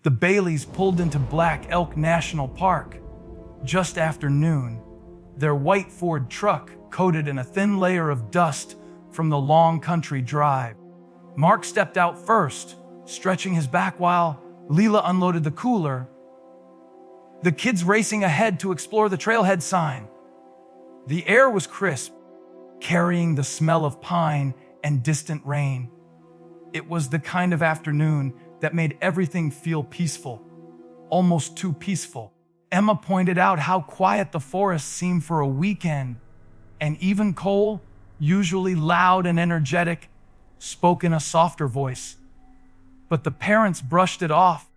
The Baileys pulled into Black Elk National Park just after noon, their white Ford truck coated in a thin layer of dust from the long country drive. Mark stepped out first, stretching his back while Leela unloaded the cooler, the kids racing ahead to explore the trailhead sign. The air was crisp, carrying the smell of pine and distant rain. It was the kind of afternoon that made everything feel peaceful, almost too peaceful. Emma pointed out how quiet the forest seemed for a weekend, and even Cole, usually loud and energetic, spoke in a softer voice. But the parents brushed it off,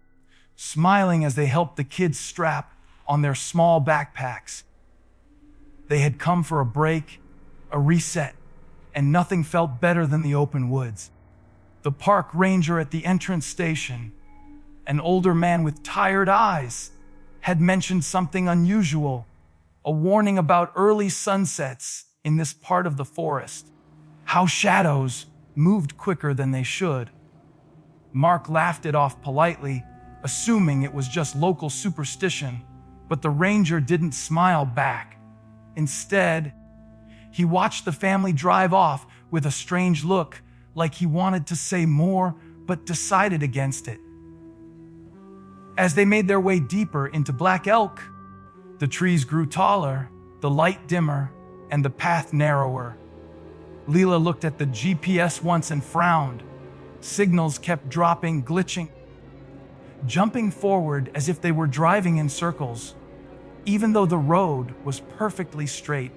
smiling as they helped the kids strap on their small backpacks. They had come for a break, a reset, and nothing felt better than the open woods. The park ranger at the entrance station, an older man with tired eyes, had mentioned something unusual, a warning about early sunsets in this part of the forest, how shadows moved quicker than they should. Mark laughed it off politely, assuming it was just local superstition, but the ranger didn't smile back. Instead, he watched the family drive off with a strange look, like he wanted to say more, but decided against it. As they made their way deeper into Black Elk, the trees grew taller, the light dimmer, and the path narrower. Leela looked at the GPS once and frowned. Signals kept dropping, glitching, jumping forward as if they were driving in circles, even though the road was perfectly straight.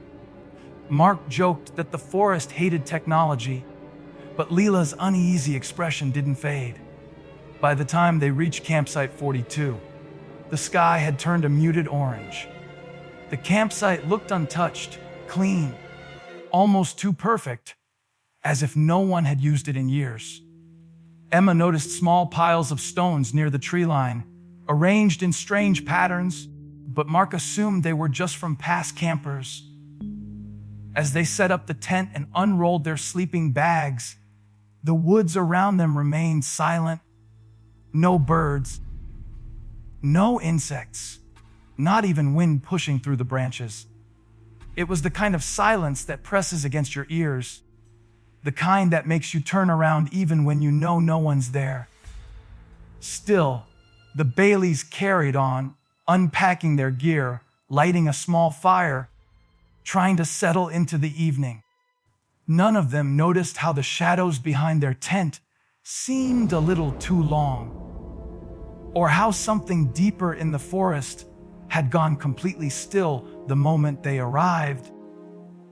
Mark joked that the forest hated technology, but Leela's uneasy expression didn't fade. By the time they reached campsite 42, the sky had turned a muted orange. The campsite looked untouched, clean, almost too perfect, as if no one had used it in years. Emma noticed small piles of stones near the tree line, arranged in strange patterns, but Mark assumed they were just from past campers. As they set up the tent and unrolled their sleeping bags, the woods around them remained silent. No birds, no insects, not even wind pushing through the branches. It was the kind of silence that presses against your ears, the kind that makes you turn around even when you know no one's there. Still, the Baileys carried on, unpacking their gear, lighting a small fire, trying to settle into the evening. None of them noticed how the shadows behind their tent seemed a little too long, or how something deeper in the forest had gone completely still the moment they arrived.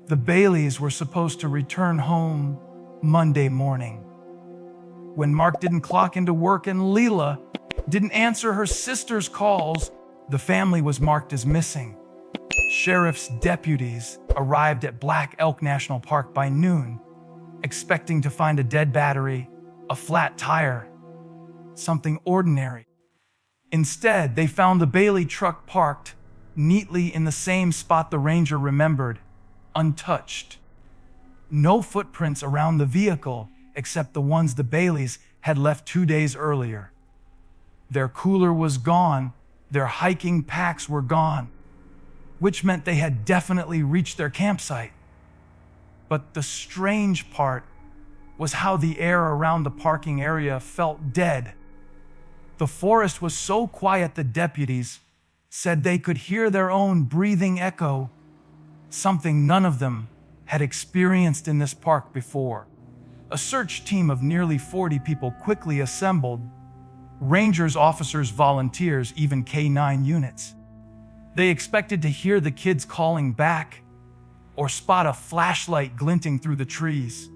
The Baileys were supposed to return home Monday morning. When Mark didn't clock into work and Leela didn't answer her sister's calls, the family was marked as missing. Sheriff's deputies arrived at Black Elk National Park by noon, expecting to find a dead battery, a flat tire, something ordinary. Instead, they found the Bailey truck parked neatly in the same spot the ranger remembered, untouched. No footprints around the vehicle except the ones the Baileys had left 2 days earlier. Their cooler was gone, their hiking packs were gone, which meant they had definitely reached their campsite. But the strange part was how the air around the parking area felt dead. The forest was so quiet the deputies said they could hear their own breathing echo, something none of them had experienced in this park before. A search team of nearly 40 people quickly assembled, rangers, officers, volunteers, even K-9 units. They expected to hear the kids calling back or spot a flashlight glinting through the trees.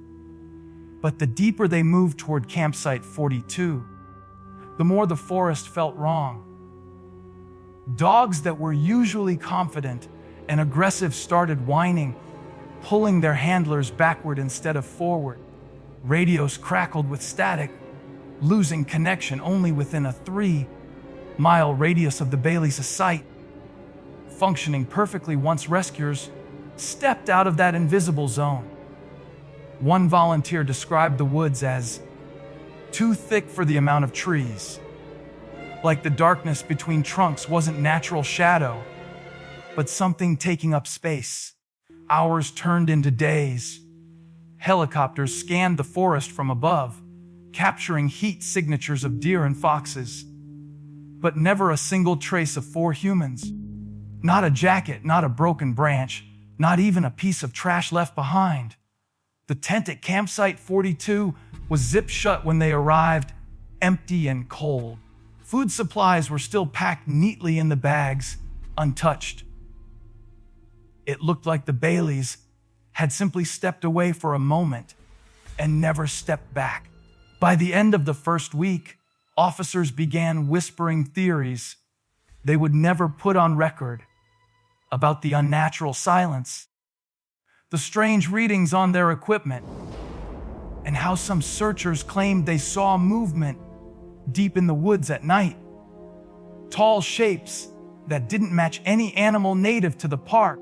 But the deeper they moved toward campsite 42, the more the forest felt wrong. Dogs that were usually confident and aggressive started whining, pulling their handlers backward instead of forward. Radios crackled with static, losing connection only within a 3-mile radius of the Baileys' site, functioning perfectly once rescuers stepped out of that invisible zone. One volunteer described the woods as too thick for the amount of trees. like the darkness between trunks wasn't natural shadow, but something taking up space. Hours turned into days. Helicopters scanned the forest from above, capturing heat signatures of deer and foxes. But never a single trace of 4 humans. Not a jacket, not a broken branch, not even a piece of trash left behind. The tent at campsite 42 was zipped shut when they arrived, empty and cold. Food supplies were still packed neatly in the bags, untouched. It looked like the Baileys had simply stepped away for a moment and never stepped back. By the end of the first week, officers began whispering theories they would never put on record about the unnatural silence, the strange readings on their equipment, and how some searchers claimed they saw movement deep in the woods at night. Tall shapes that didn't match any animal native to the park.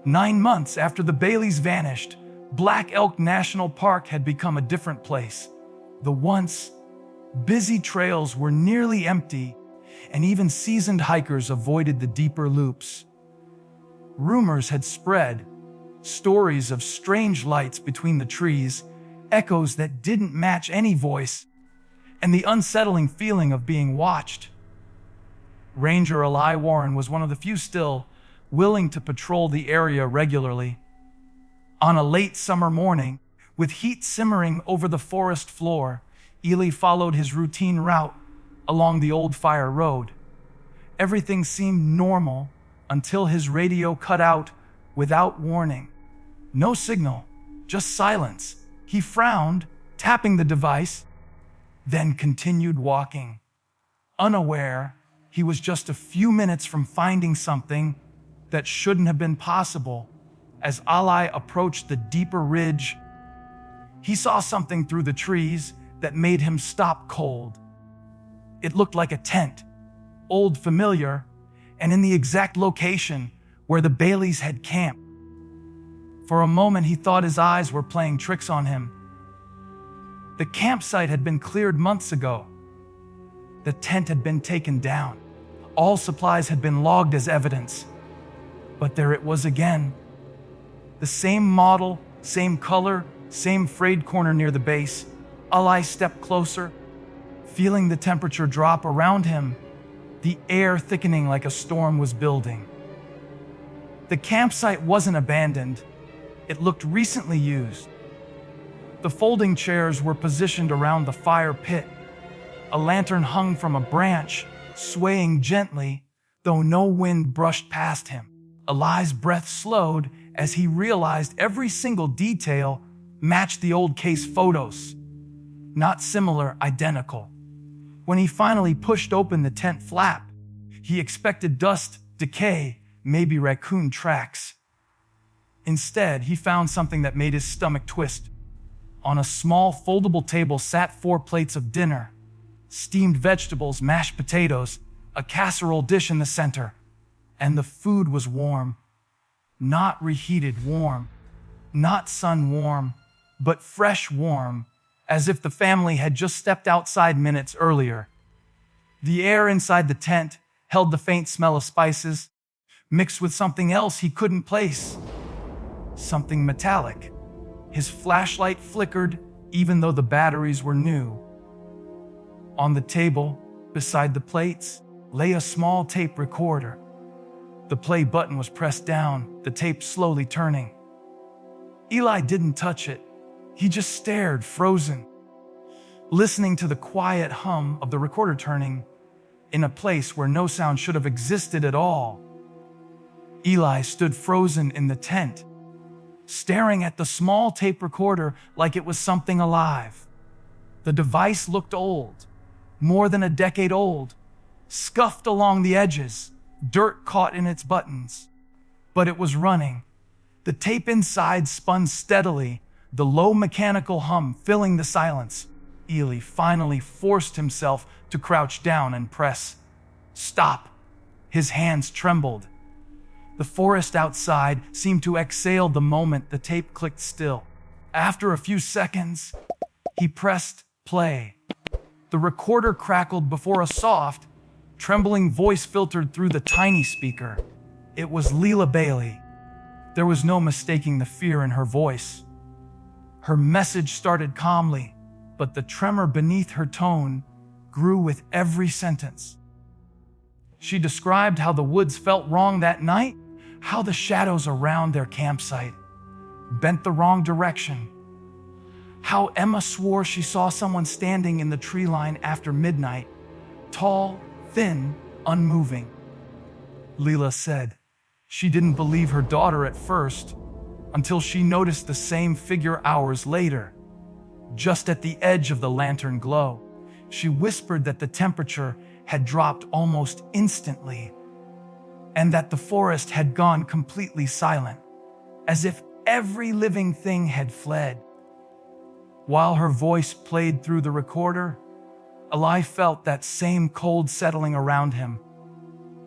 9 months after the Baileys vanished, Black Elk National Park had become a different place. The once busy trails were nearly empty, and even seasoned hikers avoided the deeper loops. Rumors had spread, stories of strange lights between the trees, echoes that didn't match any voice, and the unsettling feeling of being watched. Ranger Eli Warren was one of the few still willing to patrol the area regularly. On a late summer morning, with heat simmering over the forest floor, Eli followed his routine route along the old fire road. Everything seemed normal until his radio cut out without warning. No signal, just silence. He frowned, tapping the device, then continued walking. Unaware, he was just a few minutes from finding something that shouldn't have been possible. As Ali approached the deeper ridge, he saw something through the trees that made him stop cold. It looked like a tent, old, familiar, and in the exact location where the Baileys had camped. For a moment, he thought his eyes were playing tricks on him. The campsite had been cleared months ago. The tent had been taken down. All supplies had been logged as evidence. But there it was again. The same model, same color, same frayed corner near the base. Ali stepped closer, feeling the temperature drop around him, the air thickening like a storm was building. The campsite wasn't abandoned. It looked recently used. The folding chairs were positioned around the fire pit. A lantern hung from a branch, swaying gently, though no wind brushed past him. Eli's breath slowed as he realized every single detail matched the old case photos. Not similar, identical. When he finally pushed open the tent flap, he expected dust, decay, maybe raccoon tracks. Instead, he found something that made his stomach twist. On a small foldable table sat 4 plates of dinner, steamed vegetables, mashed potatoes, a casserole dish in the center, and the food was warm. Not reheated warm, not sun warm, but fresh warm, as if the family had just stepped outside minutes earlier. The air inside the tent held the faint smell of spices, mixed with something else he couldn't place. Something metallic. His flashlight flickered even though the batteries were new. On the table, beside the plates, lay a small tape recorder. The play button was pressed down, the tape slowly turning. Eli didn't touch it. He just stared, frozen, listening to the quiet hum of the recorder turning in a place where no sound should have existed at all. Eli stood frozen in the tent, staring at the small tape recorder like it was something alive. The device looked old, more than a decade old, scuffed along the edges, dirt caught in its buttons. But it was running. The tape inside spun steadily, the low mechanical hum filling the silence. Eli finally forced himself to crouch down and press stop. His hands trembled. The forest outside seemed to exhale the moment the tape clicked still. After a few seconds, he pressed play. The recorder crackled before a soft, trembling voice filtered through the tiny speaker. It was Leela Bailey. There was no mistaking the fear in her voice. Her message started calmly, but the tremor beneath her tone grew with every sentence. She described how the woods felt wrong that night, how the shadows around their campsite bent the wrong direction, how Emma swore she saw someone standing in the tree line after midnight, tall, thin, unmoving. Leela said she didn't believe her daughter at first until she noticed the same figure hours later, just at the edge of the lantern glow. She whispered that the temperature had dropped almost instantly and that the forest had gone completely silent, as if every living thing had fled. While her voice played through the recorder, Eli felt that same cold settling around him,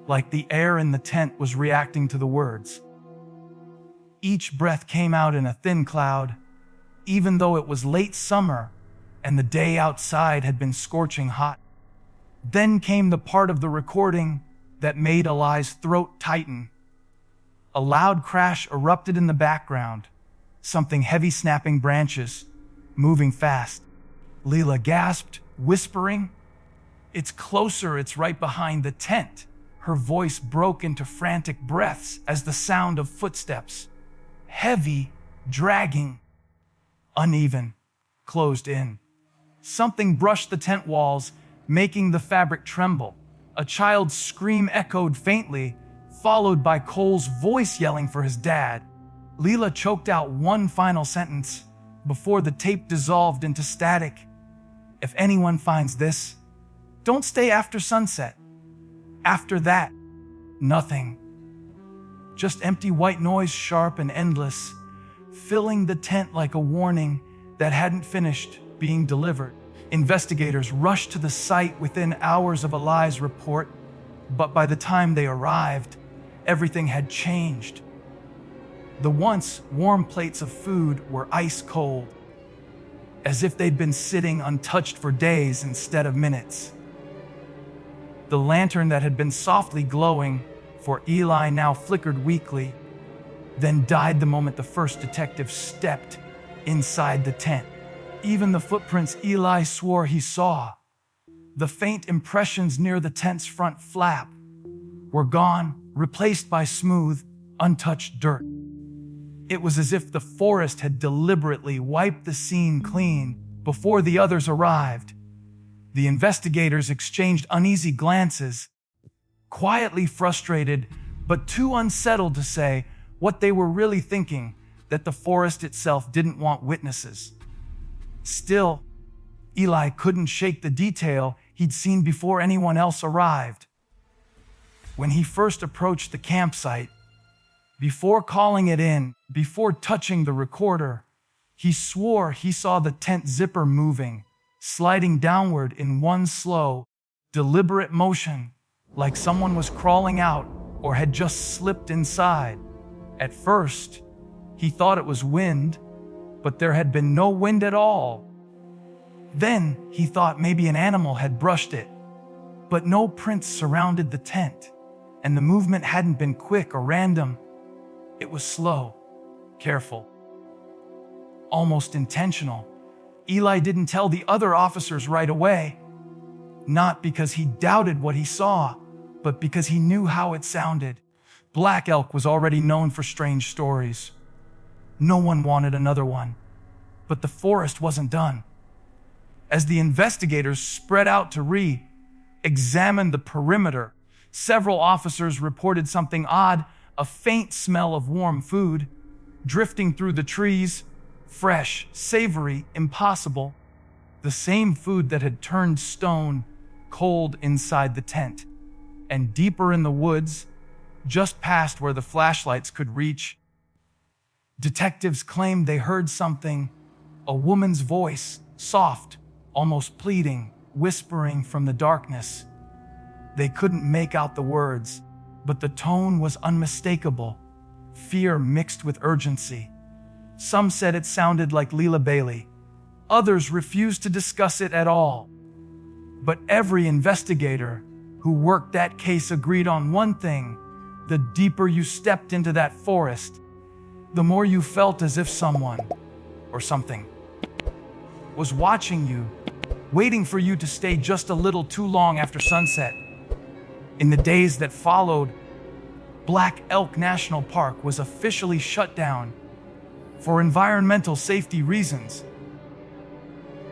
like the air in the tent was reacting to the words. Each breath came out in a thin cloud, even though it was late summer and the day outside had been scorching hot. Then came the part of the recording that made Eli's throat tighten. A loud crash erupted in the background, something heavy snapping branches, moving fast. Leela gasped, whispering, "It's closer, it's right behind the tent." Her voice broke into frantic breaths as the sound of footsteps, heavy, dragging, uneven, closed in. Something brushed the tent walls, making the fabric tremble. A child's scream echoed faintly, followed by Cole's voice yelling for his dad. Leela choked out one final sentence before the tape dissolved into static. "If anyone finds this, don't stay after sunset." After that, nothing. Just empty white noise, sharp and endless, filling the tent like a warning that hadn't finished being delivered. Investigators rushed to the site within hours of Eli's report, but by the time they arrived, everything had changed. The once warm plates of food were ice cold, as if they'd been sitting untouched for days instead of minutes. The lantern that had been softly glowing for Eli now flickered weakly, then died the moment the first detective stepped inside the tent. Even the footprints Eli swore he saw, the faint impressions near the tent's front flap, were gone, replaced by smooth, untouched dirt. It was as if the forest had deliberately wiped the scene clean before the others arrived. The investigators exchanged uneasy glances, quietly frustrated, but too unsettled to say what they were really thinking, that the forest itself didn't want witnesses. Still, Eli couldn't shake the detail he'd seen before anyone else arrived. When he first approached the campsite, before calling it in, before touching the recorder, he swore he saw the tent zipper moving, sliding downward in one slow, deliberate motion, like someone was crawling out or had just slipped inside. At first, he thought it was wind, but there had been no wind at all. Then he thought maybe an animal had brushed it, but no prints surrounded the tent, and the movement hadn't been quick or random. It was slow, careful, almost intentional. Eli didn't tell the other officers right away, not because he doubted what he saw, but because he knew how it sounded. Black Elk was already known for strange stories. No one wanted another one, but the forest wasn't done. As the investigators spread out to re-examine the perimeter, several officers reported something odd, a faint smell of warm food drifting through the trees, fresh, savory, impossible. The same food that had turned stone cold inside the tent. And deeper in the woods, just past where the flashlights could reach, detectives claimed they heard something, a woman's voice, soft, almost pleading, whispering from the darkness. They couldn't make out the words, but the tone was unmistakable, fear mixed with urgency. Some said it sounded like Leela Bailey. Others refused to discuss it at all. But every investigator who worked that case agreed on one thing: the deeper you stepped into that forest, the more you felt as if someone, or something, was watching you, waiting for you to stay just a little too long after sunset. In the days that followed, Black Elk National Park was officially shut down for environmental safety reasons.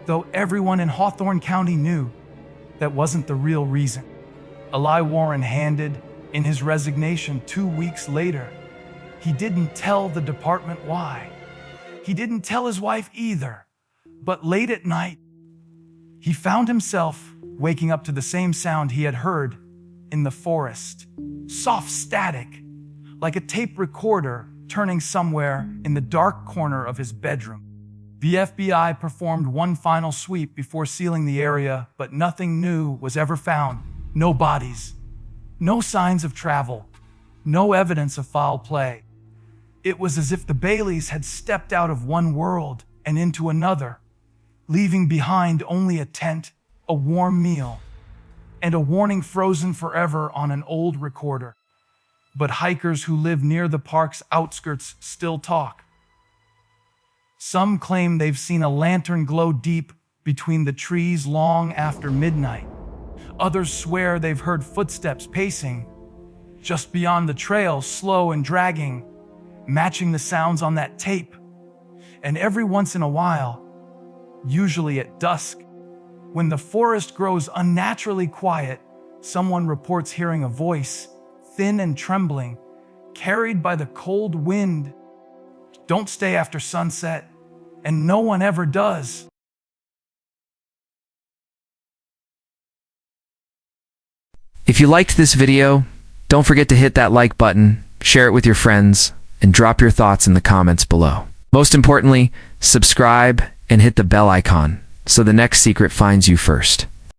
Though everyone in Hawthorne County knew that wasn't the real reason. Eli Warren handed in his resignation 2 weeks later. He didn't tell the department why. He didn't tell his wife either. But late at night, he found himself waking up to the same sound he had heard in the forest. Soft static, like a tape recorder turning somewhere in the dark corner of his bedroom. The FBI performed one final sweep before sealing the area, but nothing new was ever found. No bodies, no signs of travel, no evidence of foul play. It was as if the Baileys had stepped out of one world and into another, leaving behind only a tent, a warm meal, and a warning frozen forever on an old recorder. But hikers who live near the park's outskirts still talk. Some claim they've seen a lantern glow deep between the trees long after midnight. Others swear they've heard footsteps pacing just beyond the trail, slow and dragging, matching the sounds on that tape. And every once in a while, usually at dusk, when the forest grows unnaturally quiet, someone reports hearing a voice, thin and trembling, carried by the cold wind. Don't stay after sunset, and no one ever does. If you liked this video, don't forget to hit that like button, share it with your friends, and drop your thoughts in the comments below. Most importantly, subscribe and hit the bell icon so the next secret finds you first.